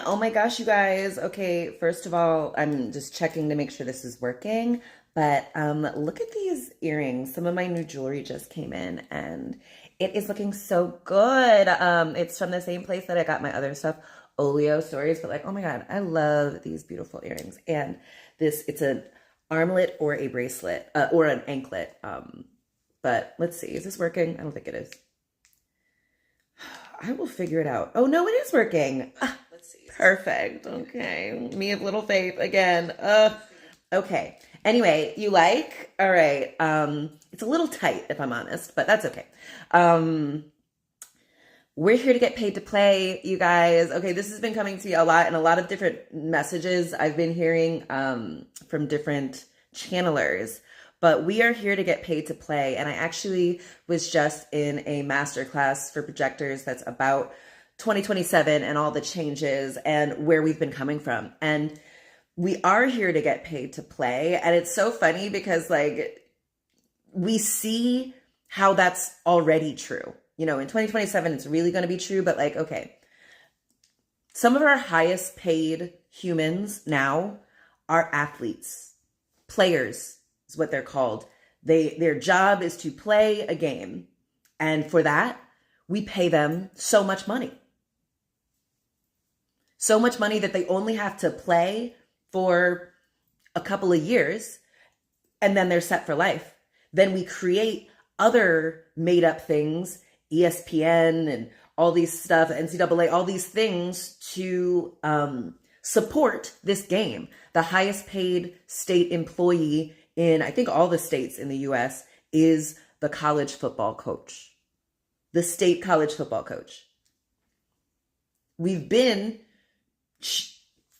Oh my gosh, you guys. Okay, first of all, I'm just checking to make sure this is working. But look at these earrings. Some of my new jewelry just came in and it is looking so good. It's from the same place that I got my other stuff, Olio Stories. But like, oh my God, I love these beautiful earrings. And it's an armlet or a bracelet or an anklet. But let's see, is this working? I don't think it is. I will figure it out. Oh no, it is working. Let's see. Perfect. Okay. Me of little faith again. Okay. Anyway, you like? All right. It's a little tight if I'm honest, but that's okay. We're here to get paid to play, you guys. Okay, this has been coming to me a lot and a lot of different messages I've been hearing from different channelers. But we are here to get paid to play. And I actually was just in a masterclass for projectors that's about 2027 and all the changes and where we've been coming from. And we are here to get paid to play. And it's so funny because like we see how that's already true. You know, in 2027, it's really going to be true. But like, okay, some of our highest paid humans now are athletes, players. What they're called. Their job is to play a game. And for that, we pay them so much money. So much money that they only have to play for a couple of years and then they're set for life. Then we create other made up things, ESPN and all these stuff, NCAA, all these things to support this game. The highest paid state employee in, I think, all the states in the US is the college football coach, the state college football coach. We've been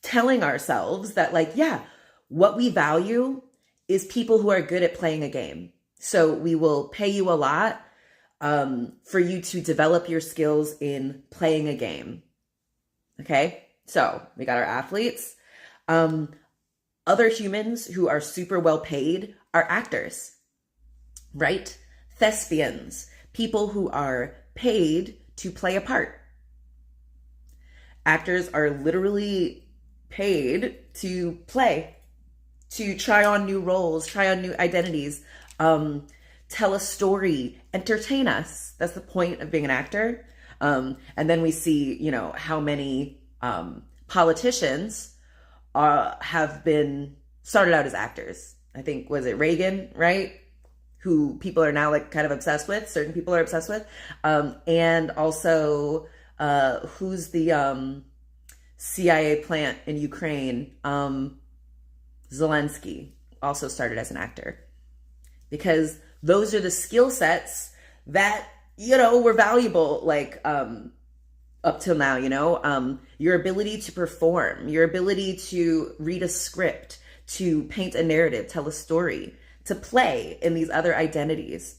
telling ourselves that like, yeah, what we value is people who are good at playing a game. So we will pay you a lot for you to develop your skills in playing a game. Okay, so we got our athletes. Other humans who are super well paid are actors, right? Thespians, people who are paid to play a part. Actors are literally paid to play, to try on new roles, try on new identities, tell a story, entertain us. That's the point of being an actor. And then we see, you know, how many politicians have been started out as actors. I think, was it Reagan, right? Who people are now like kind of obsessed with, certain people are obsessed with. And also, who's the CIA plant in Ukraine? Zelensky also started as an actor. Because those are the skill sets that, you know, were valuable, like, up till now, you know, your ability to perform, your ability to read a script, to paint a narrative, tell a story, to play in these other identities.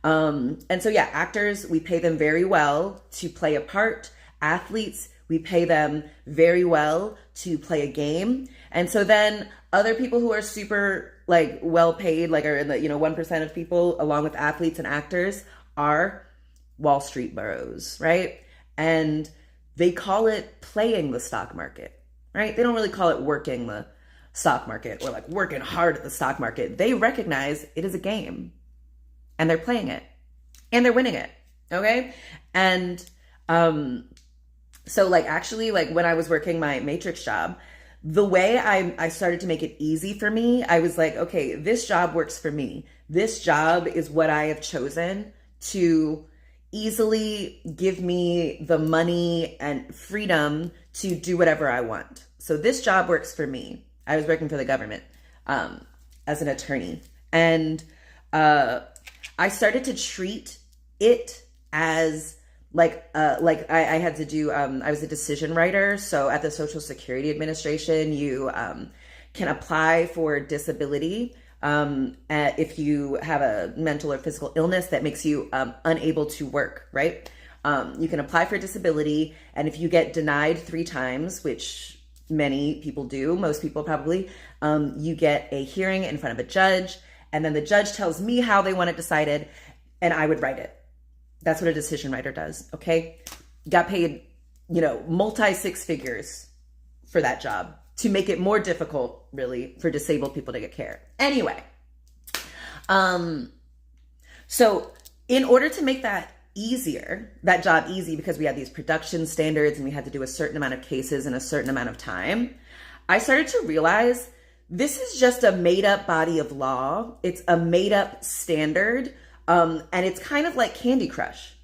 And so, yeah, actors, we pay them very well to play a part. Athletes, we pay them very well to play a game. And so then other people who are super like well paid, like are in the, you know, 1% of people along with athletes and actors are Wall Street bros, right? And they call it playing the stock market, right? They don't really call it working the stock market or like working hard at the stock market. They recognize it is a game and they're playing it and they're winning it. Okay. And, so like actually like when I was working my Matrix job, the way I started to make it easy for me, I was like, okay, this job works for me. This job is what I have chosen to easily give me the money and freedom to do whatever I want. So this job works for me. I was working for the government as an attorney. And I started to treat it as like I had to do, I was a decision writer. So at the Social Security Administration, you can apply for disability if you have a mental or physical illness that makes you unable to work, right? You can apply for disability, and if you get denied 3 times, which many people do, most people probably, you get a hearing in front of a judge, and then the judge tells me how they want it decided, and I would write it. That's what a decision writer does, okay? Got paid, multi 6 figures for that job to make it more difficult, really, for disabled people to get care. Anyway, so in order to make that job easy, because we had these production standards and we had to do a certain amount of cases in a certain amount of time, I started to realize this is just a made up body of law. It's a made up standard. And it's kind of like Candy Crush.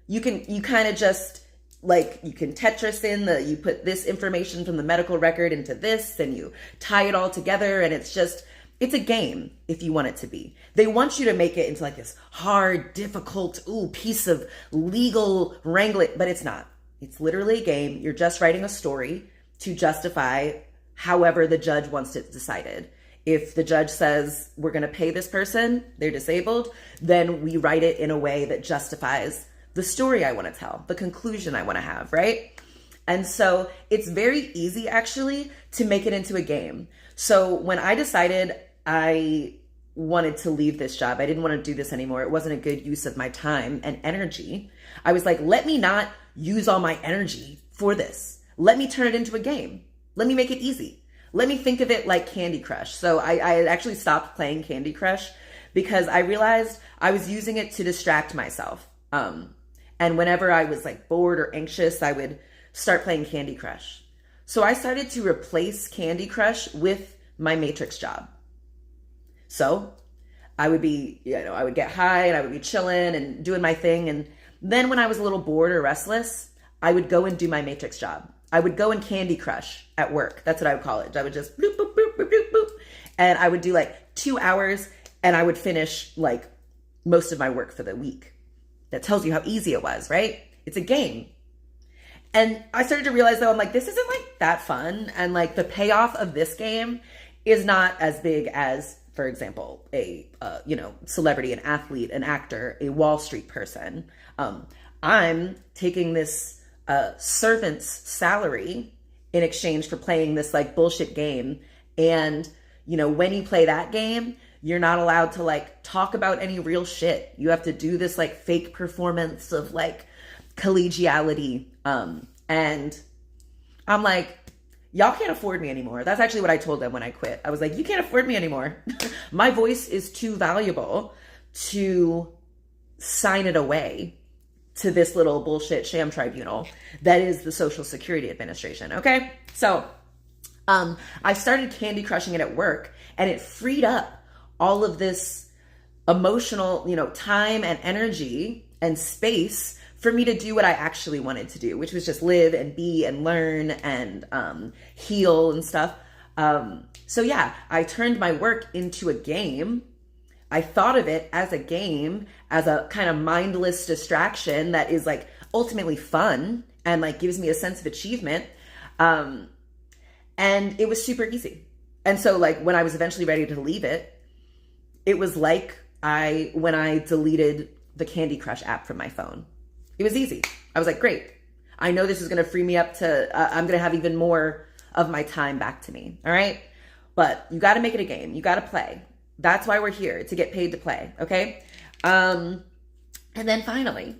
You kind of just like, you can Tetris you put this information from the medical record into this and you tie it all together. And it's a game if you want it to be. They want you to make it into like this hard, difficult, piece of legal wrangling, but it's not. It's literally a game. You're just writing a story to justify however the judge wants it decided. If the judge says we're going to pay this person, they're disabled, then we write it in a way that justifies the story I want to tell, the conclusion I want to have, right? And so it's very easy actually to make it into a game. So when I decided I wanted to leave this job, I didn't want to do this anymore. It wasn't a good use of my time and energy. I was like, let me not use all my energy for this. Let me turn it into a game. Let me make it easy. Let me think of it like Candy Crush. So I actually stopped playing Candy Crush because I realized I was using it to distract myself. And whenever I was like bored or anxious, I would start playing Candy Crush. So I started to replace Candy Crush with my Matrix job. So I would I would get high and I would be chilling and doing my thing. And then when I was a little bored or restless, I would go and do my Matrix job. I would go and Candy Crush at work. That's what I would call it. I would just bloop, boop, boop, boop, boop, boop. And I would do like 2 hours and I would finish like most of my work for the week. That tells you how easy it was, right? It's a game. And I started to realize though, I'm like, this isn't like that fun. And like the payoff of this game is not as big as, for example, a, celebrity, an athlete, an actor, a Wall Street person. I'm taking this servant's salary in exchange for playing this like bullshit game. And, when you play that game, you're not allowed to like talk about any real shit. You have to do this like fake performance of like collegiality. And I'm like, y'all can't afford me anymore. That's actually what I told them when I quit. I was like, you can't afford me anymore. My voice is too valuable to sign it away to this little bullshit sham tribunal that is the Social Security Administration. Okay. So, I started Candy Crushing it at work and it freed up all of this emotional, time and energy and space for me to do what I actually wanted to do, which was just live and be and learn and heal and stuff. So yeah, I turned my work into a game. I thought of it as a game, as a kind of mindless distraction that is like ultimately fun and like gives me a sense of achievement. And it was super easy. And so like when I was eventually ready to leave it, it was like when I deleted the Candy Crush app from my phone. It was easy. I was like, great. I know this is going to free me up to, I'm going to have even more of my time back to me. All right. But you got to make it a game. You got to play. That's why we're here, to get paid to play. Okay. And then finally,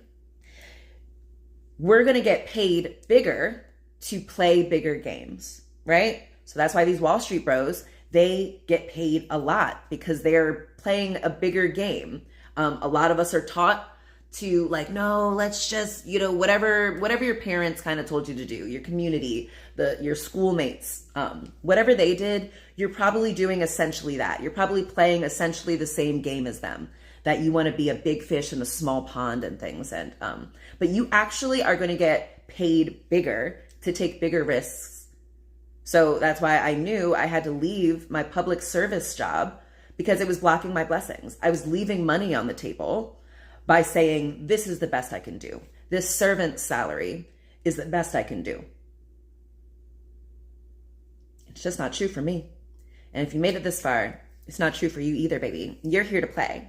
we're going to get paid bigger to play bigger games. Right. So that's why these Wall Street bros, they get paid a lot because they're playing a bigger game. A lot of us are taught to like, no, let's just, whatever your parents kind of told you to do, your community, your schoolmates, whatever they did, you're probably doing essentially that. You're probably playing essentially the same game as them, that you want to be a big fish in a small pond and things. And, but you actually are going to get paid bigger to take bigger risks. So that's why I knew I had to leave my public service job because it was blocking my blessings. I was leaving money on the table by saying, this is the best I can do. This servant salary is the best I can do. It's just not true for me. And if you made it this far, it's not true for you either, baby. You're here to play.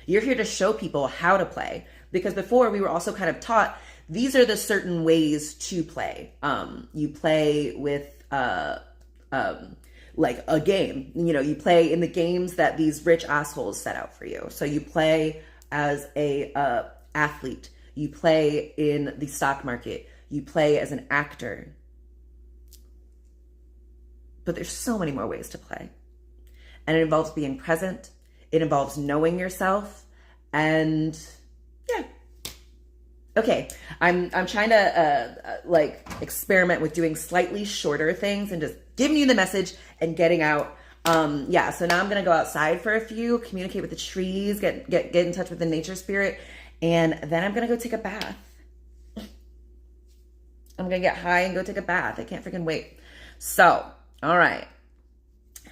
You're here to show people how to play. Because before we were also kind of taught, these are the certain ways to play. You play with like a game. You play in the games that these rich assholes set out for you. So you play as a athlete. You play in the stock market. You play as an actor. but there's so many more ways to play. And it involves being present. It involves knowing yourself. And yeah. Okay, I'm trying to like experiment with doing slightly shorter things and just giving you the message and getting out. Yeah, so now I'm gonna go outside for a few, communicate with the trees, get in touch with the nature spirit, and then I'm gonna go take a bath. I'm gonna get high and go take a bath. I can't freaking wait. So, all right.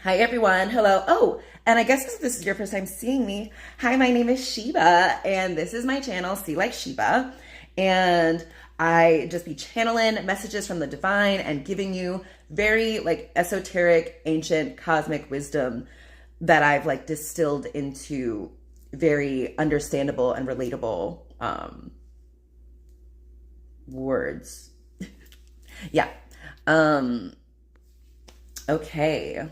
Hi everyone, hello. Oh, and I guess if this is your first time seeing me, hi, my name is Sheba, and this is my channel, See Like Sheba. And I just be channeling messages from the divine and giving you very like esoteric, ancient, cosmic wisdom that I've like distilled into very understandable and relatable words. Yeah. Okay.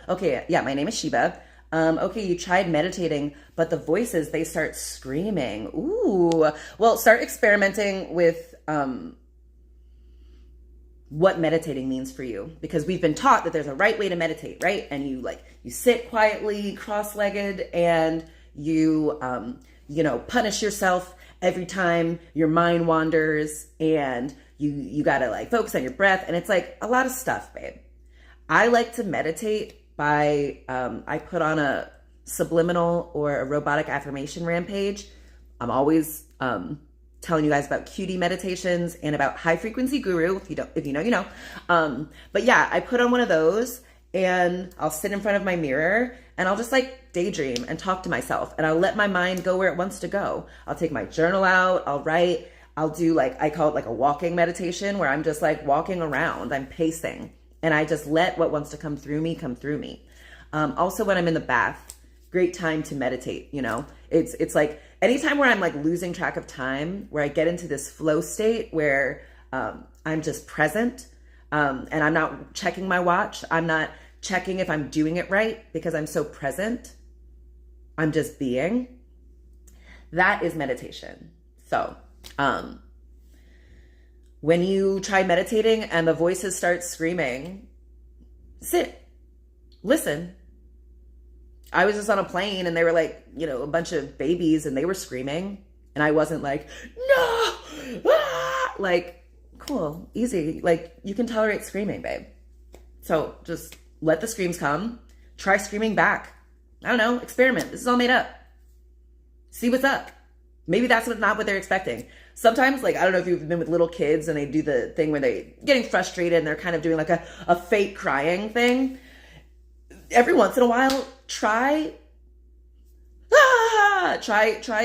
Okay. Yeah. My name is Sheba. Okay, you tried meditating, but the voices, they start screaming. Ooh. Well, start experimenting with what meditating means for you, because we've been taught that there's a right way to meditate, right? And you sit quietly, cross-legged, and you punish yourself every time your mind wanders, and you gotta like focus on your breath, and it's like a lot of stuff, babe. I like to meditate by I put on a subliminal or a robotic affirmation rampage. I'm always telling you guys about QD meditations and about high frequency guru. If you know, you know. But yeah, I put on one of those and I'll sit in front of my mirror and I'll just like daydream and talk to myself, and I'll let my mind go where it wants to go. I'll take my journal out, I'll write, I'll do like, I call it like a walking meditation, where I'm just like walking around, I'm pacing, and I just let what wants to come through me come through me. Also when I'm in the bath, great time to meditate, you know. It's like anytime where I'm like losing track of time, where I get into this flow state where I'm just present, and I'm not checking my watch. I'm not checking if I'm doing it right because I'm so present. I'm just being. That is meditation. So, when you try meditating and the voices start screaming, sit, listen. I was just on a plane and they were like, a bunch of babies and they were screaming. And I wasn't like, no, ah! Like, cool, easy. Like, you can tolerate screaming, babe. So just let the screams come. Try screaming back. I don't know, experiment. This is all made up. See what's up. Maybe that's not what they're expecting. Sometimes, like, I don't know if you've been with little kids and they do the thing where they're getting frustrated and they're kind of doing like a fake crying thing. Every once in a while, try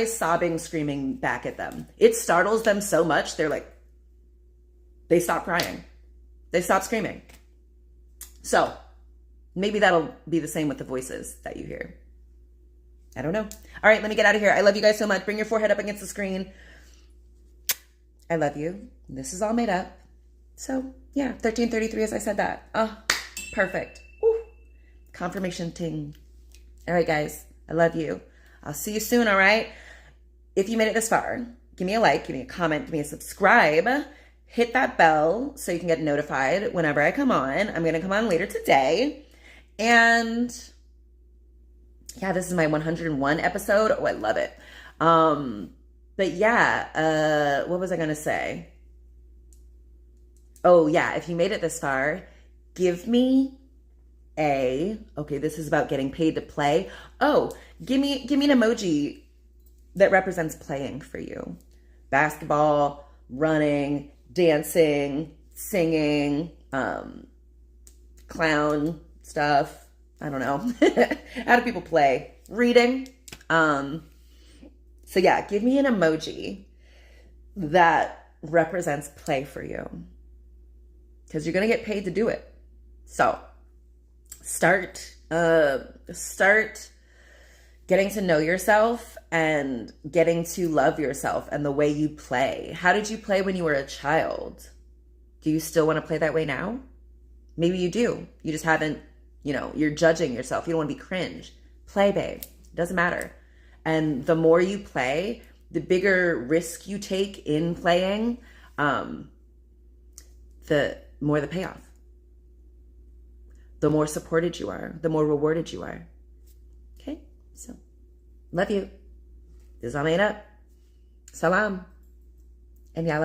sobbing, screaming back at them. It startles them so much, they're like, they stop crying. They stop screaming. So maybe that'll be the same with the voices that you hear. I don't know. All right, let me get out of here. I love you guys so much. Bring your forehead up against the screen. I love you. This is all made up. So yeah, 1333 as I said that. Oh, perfect. Woo. Confirmation ting. All right, guys. I love you. I'll see you soon, all right? If you made it this far, give me a like, give me a comment, give me a subscribe. Hit that bell so you can get notified whenever I come on. I'm going to come on later today. And yeah, this is my 101 episode. Oh, I love it. But yeah, what was I going to say? Oh yeah, if you made it this far, give me okay, this is about getting paid to play. Oh, give me an emoji that represents playing for you. Basketball, running, dancing, singing, clown stuff. I don't know. How do people play? Reading. So yeah, give me an emoji that represents play for you, because you're going to get paid to do it. So start getting to know yourself and getting to love yourself and the way you play. How did you play when you were a child? Do you still want to play that way now? Maybe you do. You just haven't, you're judging yourself. You don't want to be cringe. Play, babe. It doesn't matter. And the more you play, the bigger risk you take in playing, the more the payoff. the more supported you are, the more rewarded you are. Okay? So, love you. This is all made up. Salam. And yalla.